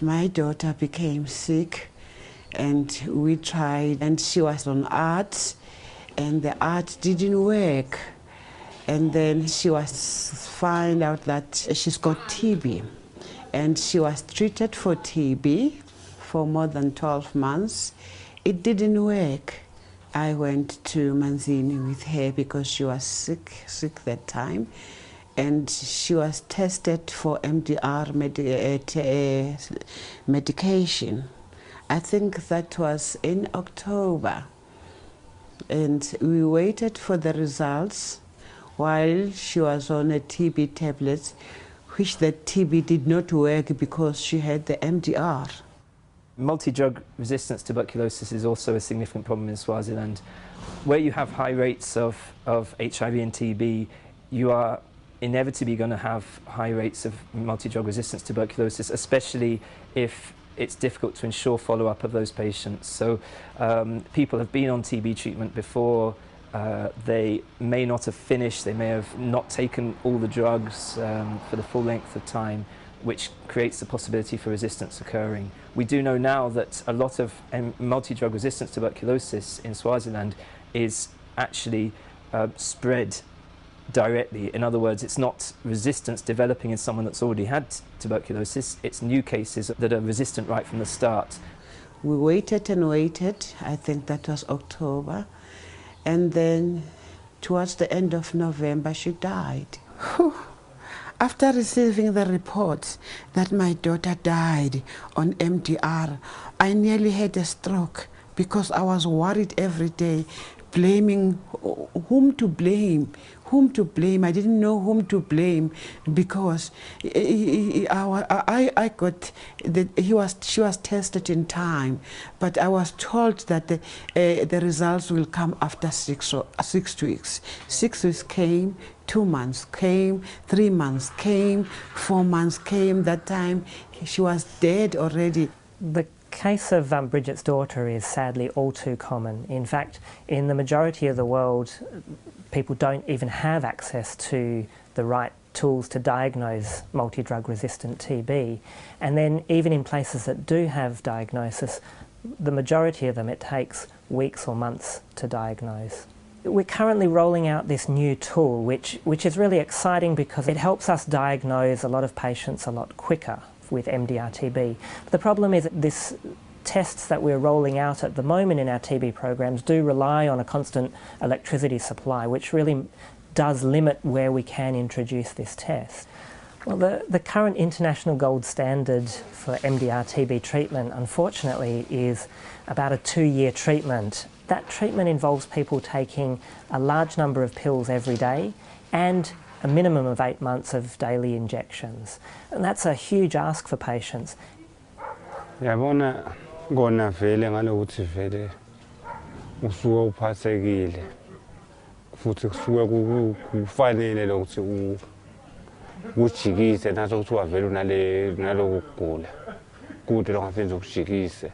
My daughter became sick and we tried, and she was on art and the art didn't work. And then she was found out that she's got TB, and she was treated for TB for more than 12 months. It didn't work. I went to Manzini with her because she was sick that time, and she was tested for MDR medication. I think that was in October, and we waited for the results while she was on a TB tablet, which the TB did not work because she had the MDR. Multi-drug resistance tuberculosis is also a significant problem in Swaziland. Where you have high rates of HIV and TB, you are inevitably going to have high rates of multi-drug resistance tuberculosis, especially if it's difficult to ensure follow-up of those patients. So people have been on TB treatment before. They may not have finished, they may have not taken all the drugs for the full length of time, which creates the possibility for resistance occurring. We do know now that a lot of multi-drug resistance tuberculosis in Swaziland is actually spread directly. In other words, it's not resistance developing in someone that's already had tuberculosis, it's new cases that are resistant right from the start. We waited and waited, I think that was October, and then towards the end of November she died. After receiving the report that my daughter died on MDR, I nearly had a stroke because I was worried every day, blaming whom to blame. I didn't know whom to blame because she was tested in time, but I was told that the results will come after 6 weeks. 6 weeks came, 2 months came, 3 months came, 4 months came. That time she was dead already. The case of Bridget's daughter is sadly all too common. In fact, in the majority of the world, people don't even have access to the right tools to diagnose multi-drug resistant TB. And then even in places that do have diagnosis, the majority of them it takes weeks or months to diagnose. We're currently rolling out this new tool which is really exciting because it helps us diagnose a lot of patients a lot quicker with MDR-TB. But the problem is that these tests that we're rolling out at the moment in our TB programs do rely on a constant electricity supply, which really does limit where we can introduce this test. Well, the current international gold standard for MDR-TB treatment, unfortunately, is about a 2-year treatment. That treatment involves people taking a large number of pills every day and a minimum of 8 months of daily injections. And that's a huge ask for patients. Yabona kona vele ngalokuthi vele usuke uphathekile futhi kusuke kufanele lokuthi ujikise naso kuthiwa vele naloku kugula kude longasenza ukujikise.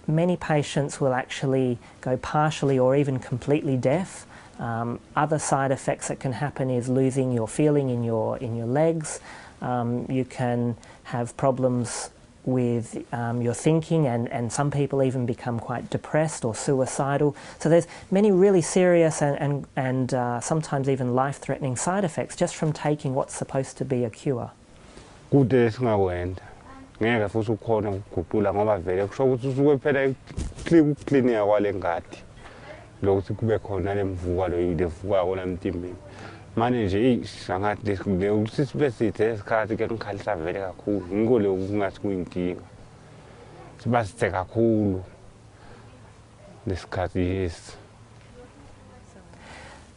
Many patients will actually go partially or even completely deaf. Other side effects that can happen is losing your feeling in your legs. You can have problems with your thinking, and some people even become quite depressed or suicidal. So there's many really serious and sometimes even life-threatening side effects just from taking what's supposed to be a cure. Kude singawenda ngeke futhi ukhona ukuguqula ngoba vele kusho ukuthi usuke phela uklinia kwale ngadi lokuthi kube khona lemvuka levuka la emtimbeni. Manje nje sangathi ukuthi sibe sithe isikhathi ke ngikhalisa vele kakhulu ngiko le kungathi kuyinkinga siba sithe kakhulu lesikhathi yes.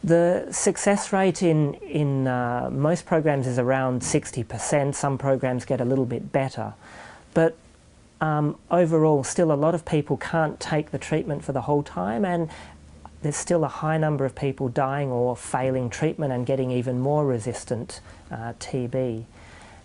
The success rate in most programs is around 60%. Some programs get a little bit better. But overall, still a lot of people can't take the treatment for the whole time, and there's still a high number of people dying or failing treatment and getting even more resistant TB.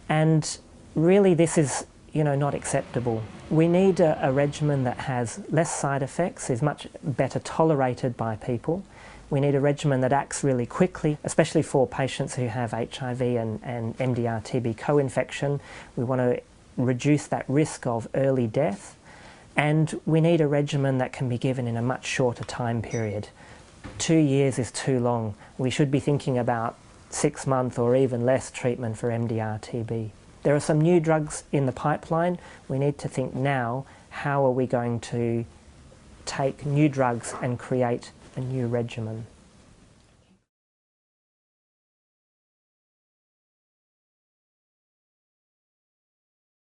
And really this is not acceptable. We need a regimen that has less side effects, is much better tolerated by people. We need a regimen that acts really quickly, especially for patients who have HIV and MDR-TB co-infection. We want to reduce that risk of early death, and we need a regimen that can be given in a much shorter time period. 2 years is too long. We should be thinking about 6-month or even less treatment for MDR-TB. There are some new drugs in the pipeline. We need to think now, how are we going to take new drugs and create a new regimen?